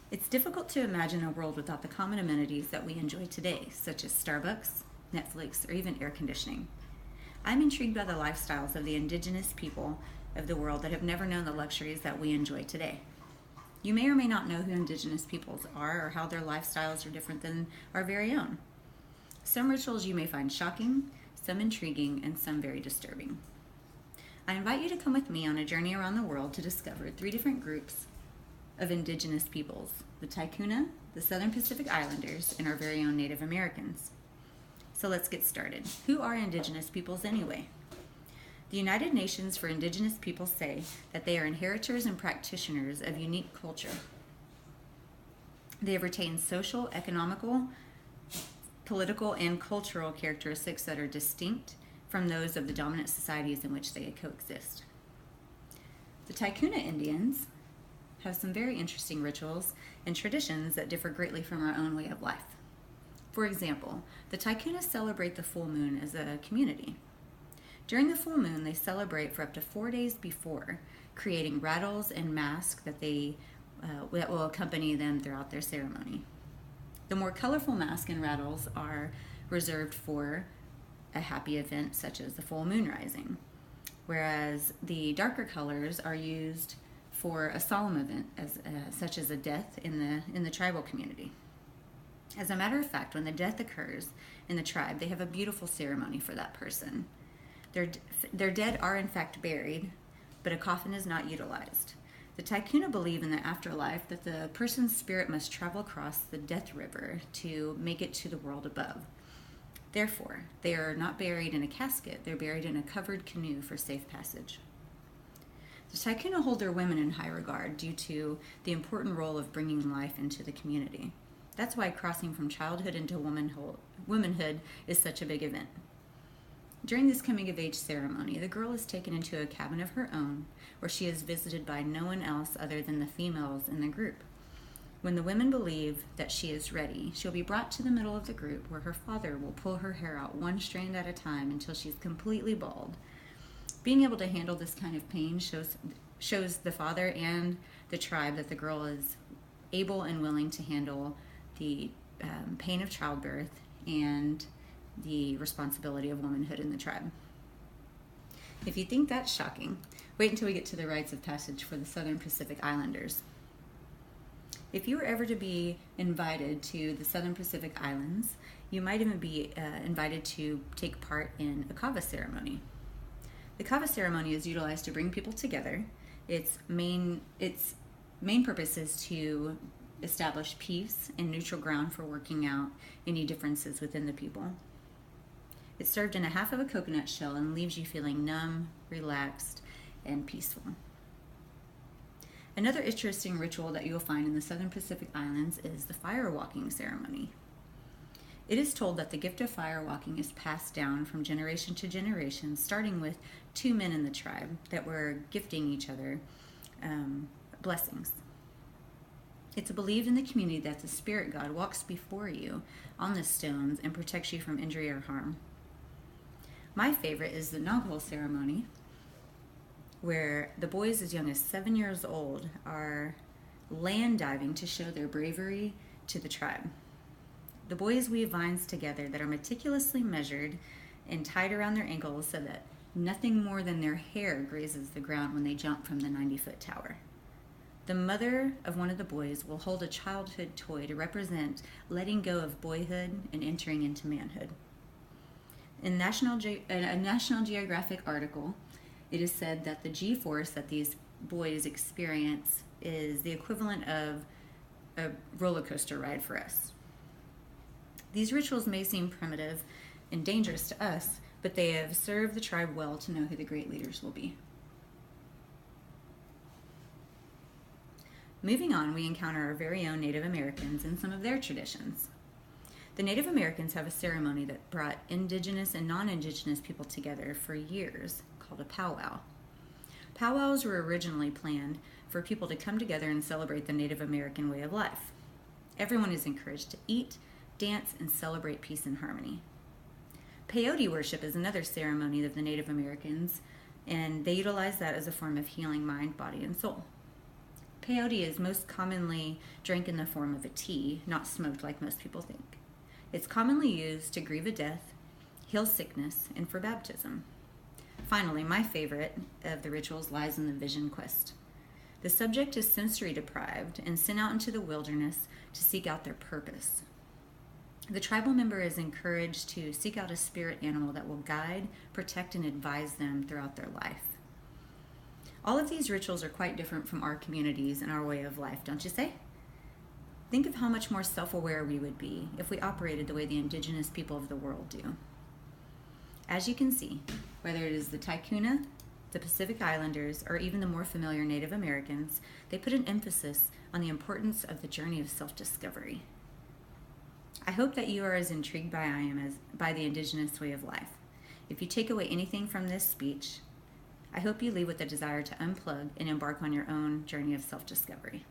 It's difficult to imagine a world without the common amenities that we enjoy today, such as Starbucks, Netflix, or even air conditioning. I'm intrigued by the lifestyles of the indigenous people of the world that have never known the luxuries that we enjoy today. You may or may not know who indigenous peoples are or how their lifestyles are different than our very own. Some rituals you may find shocking, some intriguing, and some very disturbing. I invite you to come with me on a journey around the world to discover 3 different groups of indigenous peoples: the Kuna, the Southern Pacific Islanders, and our very own Native Americans. So let's get started. Who are indigenous peoples anyway? The United Nations for Indigenous Peoples say that they are inheritors and practitioners of unique culture. They have retained social, economical, political, and cultural characteristics that are distinct from those of the dominant societies in which they coexist. The Kuna Indians have some very interesting rituals and traditions that differ greatly from our own way of life. For example, the Kuna celebrate the full moon as a community. During the full moon, they celebrate for up to 4 days before, creating rattles and masks that will accompany them throughout their ceremony. The more colorful masks and rattles are reserved for a happy event such as the full moon rising, whereas the darker colors are used for a solemn event such as a death in the tribal community. As a matter of fact, when the death occurs in the tribe, they have a beautiful ceremony for that person. Their dead are in fact buried, but a coffin is not utilized. The Kuna believe in the afterlife that the person's spirit must travel across the death river to make it to the world above. Therefore, they are not buried in a casket, they're buried in a covered canoe for safe passage. The Kuna hold their women in high regard due to the important role of bringing life into the community. That's why crossing from childhood into womanhood is such a big event. During this coming of age ceremony, the girl is taken into a cabin of her own where she is visited by no one else other than the females in the group. When the women believe that she is ready, she'll be brought to the middle of the group where her father will pull her hair out one strand at a time until she's completely bald. Being able to handle this kind of pain shows the father and the tribe that the girl is able and willing to handle the pain of childbirth and the responsibility of womanhood in the tribe. If you think that's shocking, wait until we get to the rites of passage for the Southern Pacific Islanders. If you were ever to be invited to the Southern Pacific Islands, you might even be invited to take part in a kava ceremony. The kava ceremony is utilized to bring people together. Its main purpose is to establish peace and neutral ground for working out any differences within the people. It's served in a half of a coconut shell and leaves you feeling numb, relaxed, and peaceful. Another interesting ritual that you'll find in the Southern Pacific Islands is the fire walking ceremony. It is told that the gift of fire walking is passed down from generation to generation, starting with 2 men in the tribe that were gifting each other blessings. It's believed in the community that the spirit god walks before you on the stones and protects you from injury or harm. My favorite is the Nagual ceremony, where the boys as young as 7 years old are land diving to show their bravery to the tribe. The boys weave vines together that are meticulously measured and tied around their ankles so that nothing more than their hair grazes the ground when they jump from the 90-foot tower. The mother of one of the boys will hold a childhood toy to represent letting go of boyhood and entering into manhood. In a National Geographic article, it is said that the G-force that these boys experience is the equivalent of a roller coaster ride for us. These rituals may seem primitive and dangerous to us, but they have served the tribe well to know who the great leaders will be. Moving on, we encounter our very own Native Americans and some of their traditions. The Native Americans have a ceremony that brought indigenous and non-indigenous people together for years called a powwow. Powwows were originally planned for people to come together and celebrate the Native American way of life. Everyone is encouraged to eat, dance, and celebrate peace and harmony. Peyote worship is another ceremony of the Native Americans, and they utilize that as a form of healing mind, body, and soul. peyote is most commonly drank in the form of a tea, not smoked like most people think. It's commonly used to grieve a death, heal sickness, and for baptism. Finally, my favorite of the rituals lies in the vision quest. The subject is sensory deprived and sent out into the wilderness to seek out their purpose. The tribal member is encouraged to seek out a spirit animal that will guide, protect, and advise them throughout their life. All of these rituals are quite different from our communities and our way of life, don't you say? Think of how much more self-aware we would be if we operated the way the indigenous people of the world do. As you can see, whether it is the Kuna, the Pacific Islanders, or even the more familiar Native Americans, they put an emphasis on the importance of the journey of self-discovery. I hope that you are as intrigued by I am by the indigenous way of life. If you take away anything from this speech, I hope you leave with a desire to unplug and embark on your own journey of self-discovery.